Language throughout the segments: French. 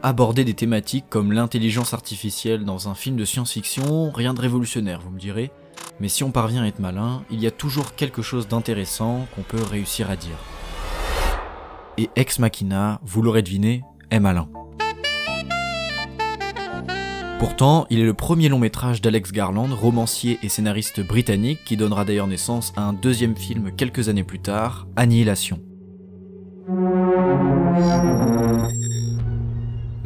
aborder des thématiques comme l'intelligence artificielle dans un film de science-fiction, rien de révolutionnaire vous me direz, mais si on parvient à être malin, il y a toujours quelque chose d'intéressant qu'on peut réussir à dire. Et Ex Machina, vous l'aurez deviné, est malin. Pourtant, il est le premier long métrage d'Alex Garland, romancier et scénariste britannique, qui donnera d'ailleurs naissance à un deuxième film quelques années plus tard, Annihilation.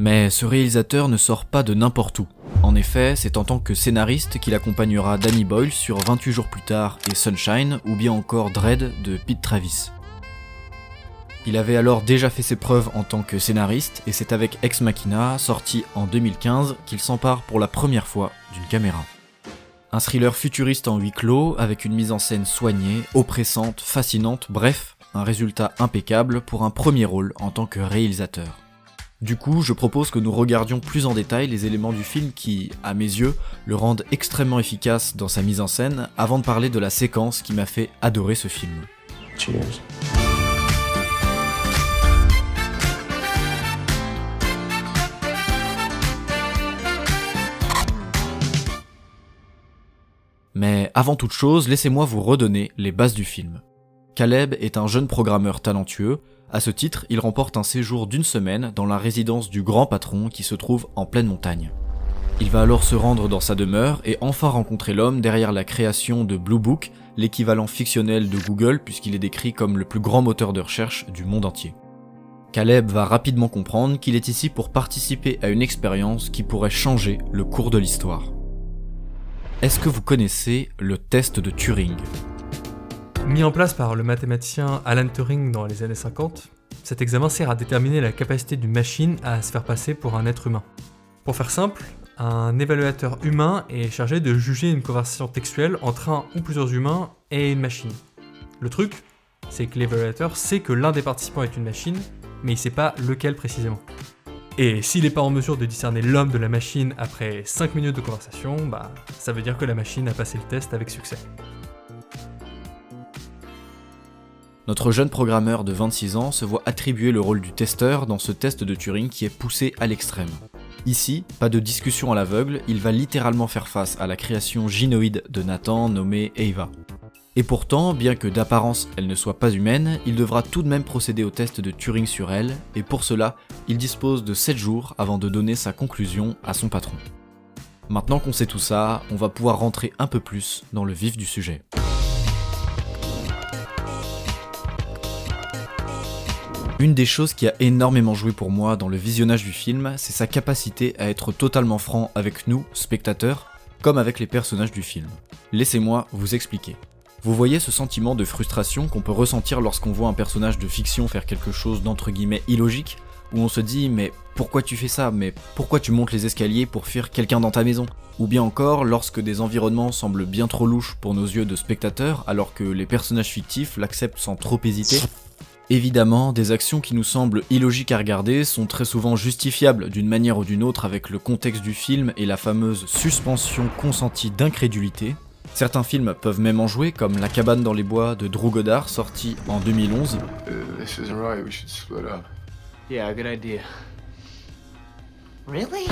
Mais ce réalisateur ne sort pas de n'importe où. En effet, c'est en tant que scénariste qu'il accompagnera Danny Boyle sur 28 jours plus tard et Sunshine, ou bien encore Dread de Pete Travis. Il avait alors déjà fait ses preuves en tant que scénariste, et c'est avec Ex Machina, sorti en 2015, qu'il s'empare pour la première fois d'une caméra. Un thriller futuriste en huis clos, avec une mise en scène soignée, oppressante, fascinante, bref, un résultat impeccable pour un premier rôle en tant que réalisateur. Du coup, je propose que nous regardions plus en détail les éléments du film qui, à mes yeux, le rendent extrêmement efficace dans sa mise en scène, avant de parler de la séquence qui m'a fait adorer ce film. Cheers. Mais avant toute chose, laissez-moi vous redonner les bases du film. Caleb est un jeune programmeur talentueux. À ce titre, il remporte un séjour d'1 semaine dans la résidence du grand patron qui se trouve en pleine montagne. Il va alors se rendre dans sa demeure et enfin rencontrer l'homme derrière la création de Blue Book, l'équivalent fictionnel de Google puisqu'il est décrit comme le plus grand moteur de recherche du monde entier. Caleb va rapidement comprendre qu'il est ici pour participer à une expérience qui pourrait changer le cours de l'histoire. Est-ce que vous connaissez le test de Turing ? Mis en place par le mathématicien Alan Turing dans les années 50, cet examen sert à déterminer la capacité d'une machine à se faire passer pour un être humain. Pour faire simple, un évaluateur humain est chargé de juger une conversation textuelle entre un ou plusieurs humains et une machine. Le truc, c'est que l'évaluateur sait que l'un des participants est une machine, mais il sait pas lequel précisément. Et s'il n'est pas en mesure de discerner l'homme de la machine après 5 minutes de conversation, ça veut dire que la machine a passé le test avec succès. Notre jeune programmeur de 26 ans se voit attribuer le rôle du testeur dans ce test de Turing qui est poussé à l'extrême. Ici, pas de discussion à l'aveugle, il va littéralement faire face à la création gynoïde de Nathan nommée Ava. Et pourtant, bien que d'apparence elle ne soit pas humaine, il devra tout de même procéder au test de Turing sur elle, et pour cela, il dispose de 7 jours avant de donner sa conclusion à son patron. Maintenant qu'on sait tout ça, on va pouvoir rentrer un peu plus dans le vif du sujet. Une des choses qui a énormément joué pour moi dans le visionnage du film, c'est sa capacité à être totalement franc avec nous, spectateurs, comme avec les personnages du film. Laissez-moi vous expliquer. Vous voyez ce sentiment de frustration qu'on peut ressentir lorsqu'on voit un personnage de fiction faire quelque chose d'entre guillemets illogique, où on se dit mais pourquoi tu fais ça, mais pourquoi tu montes les escaliers pour fuir quelqu'un dans ta maison ? Ou bien encore lorsque des environnements semblent bien trop louches pour nos yeux de spectateurs alors que les personnages fictifs l'acceptent sans trop hésiter. Évidemment, des actions qui nous semblent illogiques à regarder sont très souvent justifiables d'une manière ou d'une autre avec le contexte du film et la fameuse suspension consentie d'incrédulité. Certains films peuvent même en jouer, comme La cabane dans les bois de Drew Goddard, sorti en 2011. This isn't right, we should split up. Yeah, good idea. Really?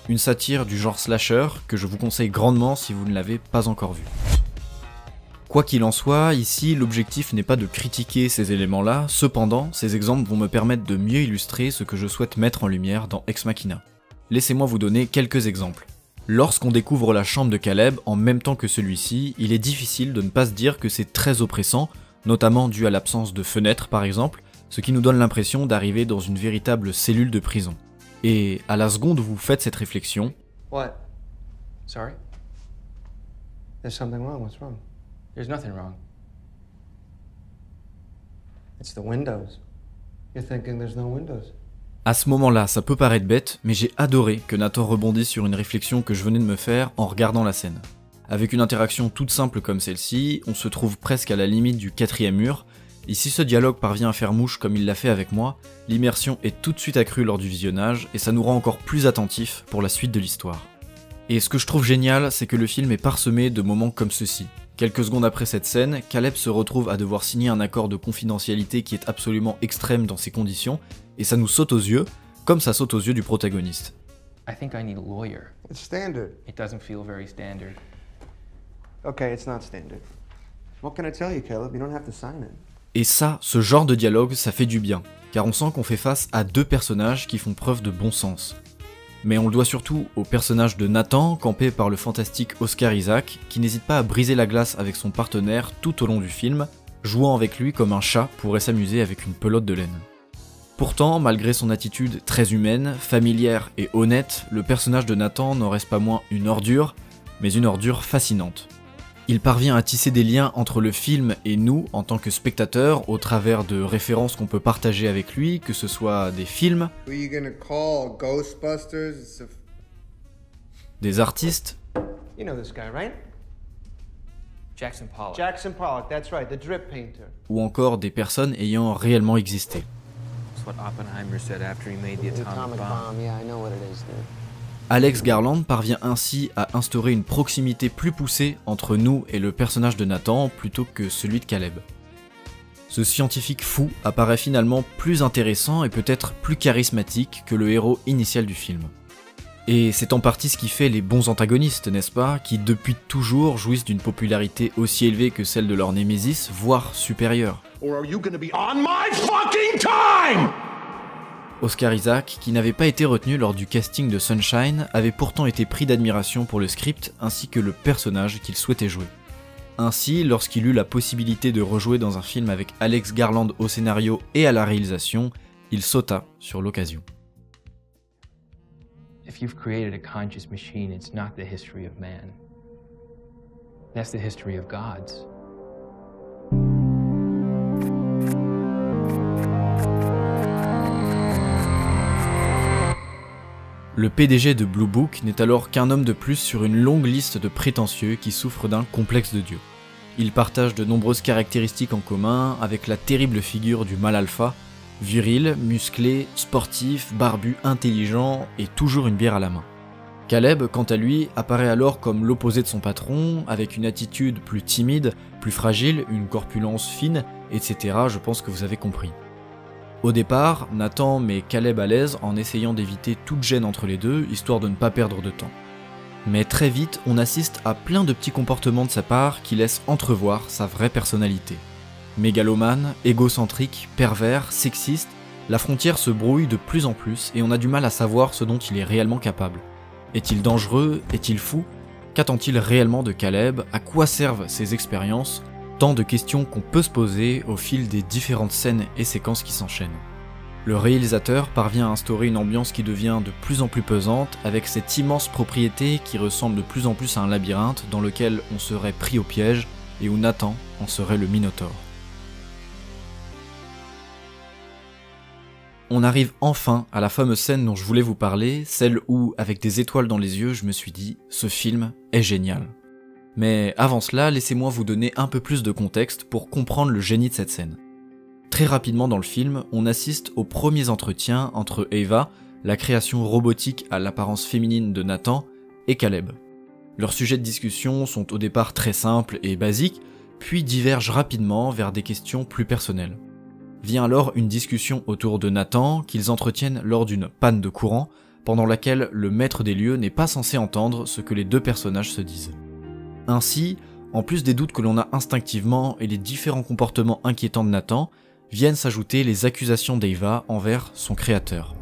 Une satire du genre slasher que je vous conseille grandement si vous ne l'avez pas encore vu. Quoi qu'il en soit, ici l'objectif n'est pas de critiquer ces éléments-là, cependant ces exemples vont me permettre de mieux illustrer ce que je souhaite mettre en lumière dans Ex Machina. Laissez-moi vous donner quelques exemples. Lorsqu'on découvre la chambre de Caleb en même temps que celui-ci, il est difficile de ne pas se dire que c'est très oppressant, notamment dû à l'absence de fenêtres par exemple, ce qui nous donne l'impression d'arriver dans une véritable cellule de prison. Et à la seconde où vous faites cette réflexion... What? Sorry? There's something wrong. What's wrong? There's nothing wrong. It's the windows. You're thinking there's no windows. À ce moment-là, ça peut paraître bête, mais j'ai adoré que Nathan rebondisse sur une réflexion que je venais de me faire en regardant la scène. Avec une interaction toute simple comme celle-ci, on se trouve presque à la limite du 4e mur, et si ce dialogue parvient à faire mouche comme il l'a fait avec moi, l'immersion est tout de suite accrue lors du visionnage, et ça nous rend encore plus attentifs pour la suite de l'histoire. Et ce que je trouve génial, c'est que le film est parsemé de moments comme ceci. Quelques secondes après cette scène, Caleb se retrouve à devoir signer un accord de confidentialité qui est absolument extrême dans ces conditions, et ça nous saute aux yeux, comme ça saute aux yeux du protagoniste. I think I need a lawyer. It's standard. It doesn't feel very standard. Okay, it's not standard. What can I tell you, Caleb? You don't have to sign it. Et ça, ce genre de dialogue, ça fait du bien, car on sent qu'on fait face à deux personnages qui font preuve de bon sens. Mais on le doit surtout au personnage de Nathan, campé par le fantastique Oscar Isaac, qui n'hésite pas à briser la glace avec son partenaire tout au long du film, jouant avec lui comme un chat pourrait s'amuser avec une pelote de laine. Pourtant, malgré son attitude très humaine, familière et honnête, le personnage de Nathan n'en reste pas moins une ordure, mais une ordure fascinante. Il parvient à tisser des liens entre le film et nous en tant que spectateurs au travers de références qu'on peut partager avec lui, que ce soit des films, Who you gonna call? Ghostbusters? des artistes, You know this guy, right? Jackson Pollock. Jackson Pollock, that's right, the drip painter. ou encore des personnes ayant réellement existé. That's what Oppenheimer said after he made the atomic bomb. yeah, I know what it is, dude. Alex Garland parvient ainsi à instaurer une proximité plus poussée entre nous et le personnage de Nathan plutôt que celui de Caleb. Ce scientifique fou apparaît finalement plus intéressant et peut-être plus charismatique que le héros initial du film. Et c'est en partie ce qui fait les bons antagonistes, n'est-ce pas, qui depuis toujours jouissent d'une popularité aussi élevée que celle de leur némésis, voire supérieure. Or are you gonna be on my fucking time? Oscar Isaac, qui n'avait pas été retenu lors du casting de Sunshine, avait pourtant été pris d'admiration pour le script ainsi que le personnage qu'il souhaitait jouer. Ainsi, lorsqu'il eut la possibilité de rejouer dans un film avec Alex Garland au scénario et à la réalisation, il sauta sur l'occasion. If you've created a conscious machine, it's not the history of man. That's the history of gods. Le PDG de Blue Book n'est alors qu'un homme de plus sur une longue liste de prétentieux qui souffrent d'un complexe de Dieu. Il partage de nombreuses caractéristiques en commun avec la terrible figure du mâle alpha, viril, musclé, sportif, barbu, intelligent et toujours une bière à la main. Caleb, quant à lui, apparaît alors comme l'opposé de son patron, avec une attitude plus timide, plus fragile, une corpulence fine, etc. Je pense que vous avez compris. Au départ, Nathan met Caleb à l'aise en essayant d'éviter toute gêne entre les deux, histoire de ne pas perdre de temps. Mais très vite, on assiste à plein de petits comportements de sa part qui laissent entrevoir sa vraie personnalité. Mégalomane, égocentrique, pervers, sexiste, la frontière se brouille de plus en plus et on a du mal à savoir ce dont il est réellement capable. Est-il dangereux? Est-il fou? Qu'attend-il réellement de Caleb? À quoi servent ses expériences? Tant de questions qu'on peut se poser au fil des différentes scènes et séquences qui s'enchaînent. Le réalisateur parvient à instaurer une ambiance qui devient de plus en plus pesante avec cette immense propriété qui ressemble de plus en plus à un labyrinthe dans lequel on serait pris au piège et où Nathan en serait le Minotaure. On arrive enfin à la fameuse scène dont je voulais vous parler, celle où, avec des étoiles dans les yeux, je me suis dit « ce film est génial ». Mais avant cela, laissez-moi vous donner un peu plus de contexte pour comprendre le génie de cette scène. Très rapidement dans le film, on assiste aux premiers entretiens entre Eva, la création robotique à l'apparence féminine de Nathan, et Caleb. Leurs sujets de discussion sont au départ très simples et basiques, puis divergent rapidement vers des questions plus personnelles. Vient alors une discussion autour de Nathan qu'ils entretiennent lors d'une panne de courant, pendant laquelle le maître des lieux n'est pas censé entendre ce que les deux personnages se disent. Ainsi, en plus des doutes que l'on a instinctivement et les différents comportements inquiétants de Nathan, viennent s'ajouter les accusations d'Eva envers son créateur.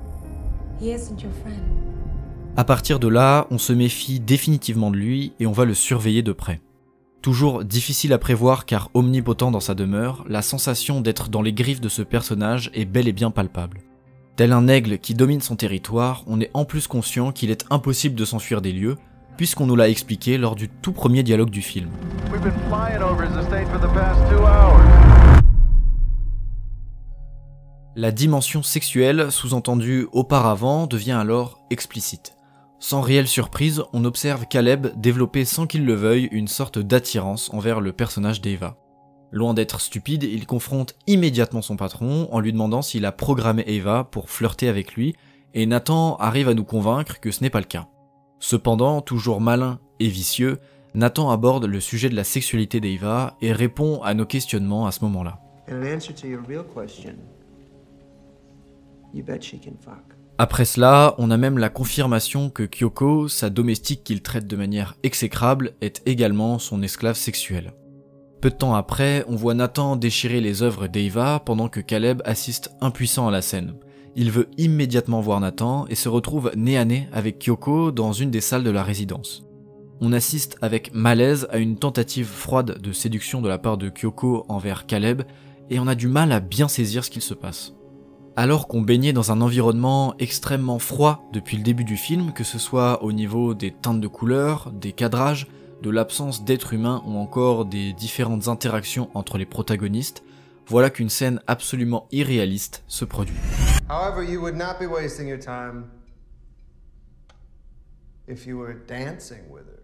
À partir de là, on se méfie définitivement de lui et on va le surveiller de près. Toujours difficile à prévoir car omnipotent dans sa demeure, la sensation d'être dans les griffes de ce personnage est bel et bien palpable. Tel un aigle qui domine son territoire, on est en plus conscient qu'il est impossible de s'enfuir des lieux, puisqu'on nous l'a expliqué lors du tout premier dialogue du film. La dimension sexuelle, sous-entendue auparavant, devient alors explicite. Sans réelle surprise, on observe Caleb développer sans qu'il le veuille une sorte d'attirance envers le personnage d'Eva. Loin d'être stupide, il confronte immédiatement son patron en lui demandant s'il a programmé Eva pour flirter avec lui, et Nathan arrive à nous convaincre que ce n'est pas le cas. Cependant, toujours malin et vicieux, Nathan aborde le sujet de la sexualité d'Eva et répond à nos questionnements à ce moment-là. And in answer to your real question, you bet she can fuck. Après cela, on a même la confirmation que Kyoko, sa domestique qu'il traite de manière exécrable, est également son esclave sexuelle. Peu de temps après, on voit Nathan déchirer les œuvres d'Eva pendant que Caleb assiste impuissant à la scène. Il veut immédiatement voir Nathan et se retrouve nez à nez avec Kyoko dans une des salles de la résidence. On assiste avec malaise à une tentative froide de séduction de la part de Kyoko envers Caleb et on a du mal à bien saisir ce qu'il se passe. Alors qu'on baignait dans un environnement extrêmement froid depuis le début du film, que ce soit au niveau des teintes de couleurs, des cadrages, de l'absence d'êtres humains ou encore des différentes interactions entre les protagonistes, voilà qu'une scène absolument irréaliste se produit. However, you would not be wasting your time if you were dancing with her.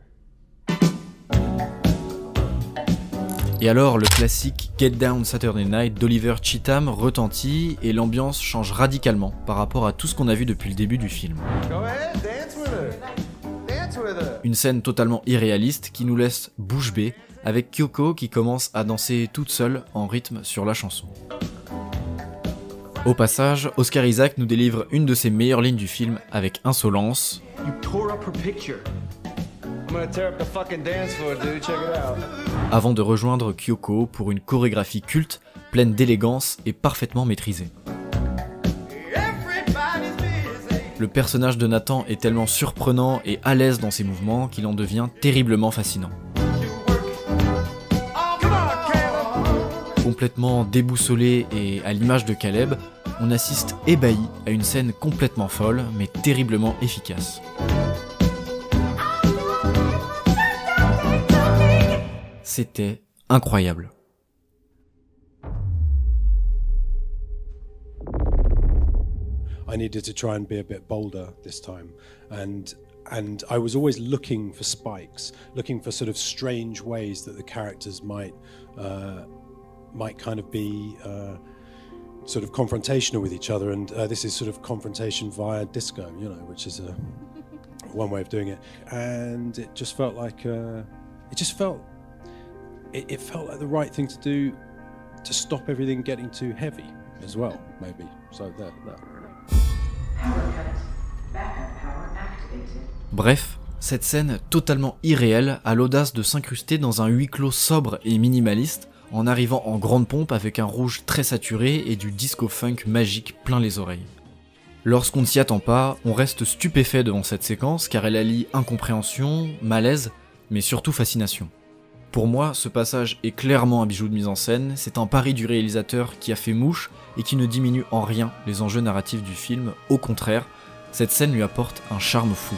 Et alors le classique Get Down Saturday Night d'Oliver Cheatham retentit et l'ambiance change radicalement par rapport à tout ce qu'on a vu depuis le début du film. Go ahead, dance with her. Dance with her. Une scène totalement irréaliste qui nous laisse bouche bée avec Kyoko qui commence à danser toute seule en rythme sur la chanson. Au passage, Oscar Isaac nous délivre une de ses meilleures lignes du film avec insolence. You tore up her picture. I'm gonna tear up the fucking dance floor, dude. Check it out. Avant de rejoindre Kyoko pour une chorégraphie culte, pleine d'élégance et parfaitement maîtrisée. Le personnage de Nathan est tellement surprenant et à l'aise dans ses mouvements qu'il en devient terriblement fascinant. Complètement déboussolé et à l'image de Caleb, on assiste ébahi à une scène complètement folle mais terriblement efficace. C'était incroyable. I needed to try and be a bit bolder this time, and I was always looking for spikes, looking for sort of strange ways that the characters might kind of be sort of confrontational with each other, and this is sort of confrontation via disco, you know, which is one way of doing it, and it just felt like it felt like the right thing to do to stop everything getting too heavy as well, maybe. So that. Bref, cette scène totalement irréelle a l'audace de s'incruster dans un huis clos sobre et minimaliste en arrivant en grande pompe avec un rouge très saturé et du disco-funk magique plein les oreilles. Lorsqu'on ne s'y attend pas, on reste stupéfait devant cette séquence car elle allie incompréhension, malaise, mais surtout fascination. Pour moi, ce passage est clairement un bijou de mise en scène, c'est un pari du réalisateur qui a fait mouche et qui ne diminue en rien les enjeux narratifs du film, au contraire, cette scène lui apporte un charme fou.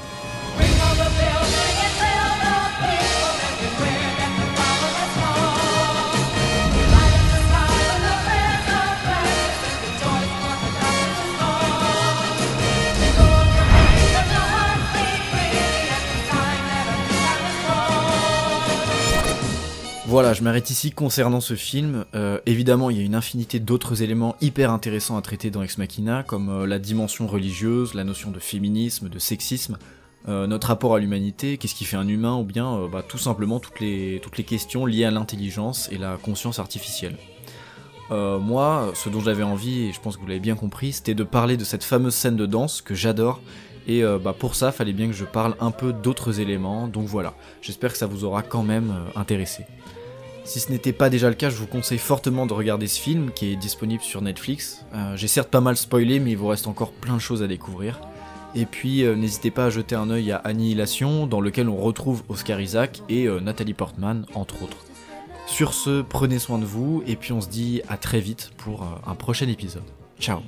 Voilà, je m'arrête ici concernant ce film. Évidemment, il y a une infinité d'autres éléments hyper intéressants à traiter dans Ex Machina, comme la dimension religieuse, la notion de féminisme, de sexisme, notre rapport à l'humanité, qu'est-ce qui fait un humain, ou bien tout simplement toutes les questions liées à l'intelligence et la conscience artificielle. Moi, ce dont j'avais envie, et je pense que vous l'avez bien compris, c'était de parler de cette fameuse scène de danse que j'adore, et pour ça, fallait bien que je parle un peu d'autres éléments, donc voilà, j'espère que ça vous aura quand même intéressé. Si ce n'était pas déjà le cas, je vous conseille fortement de regarder ce film qui est disponible sur Netflix. J'ai certes pas mal spoilé, mais il vous reste encore plein de choses à découvrir. Et puis n'hésitez pas à jeter un œil à Annihilation, dans lequel on retrouve Oscar Isaac et Nathalie Portman, entre autres. Sur ce, prenez soin de vous, et puis on se dit à très vite pour un prochain épisode. Ciao.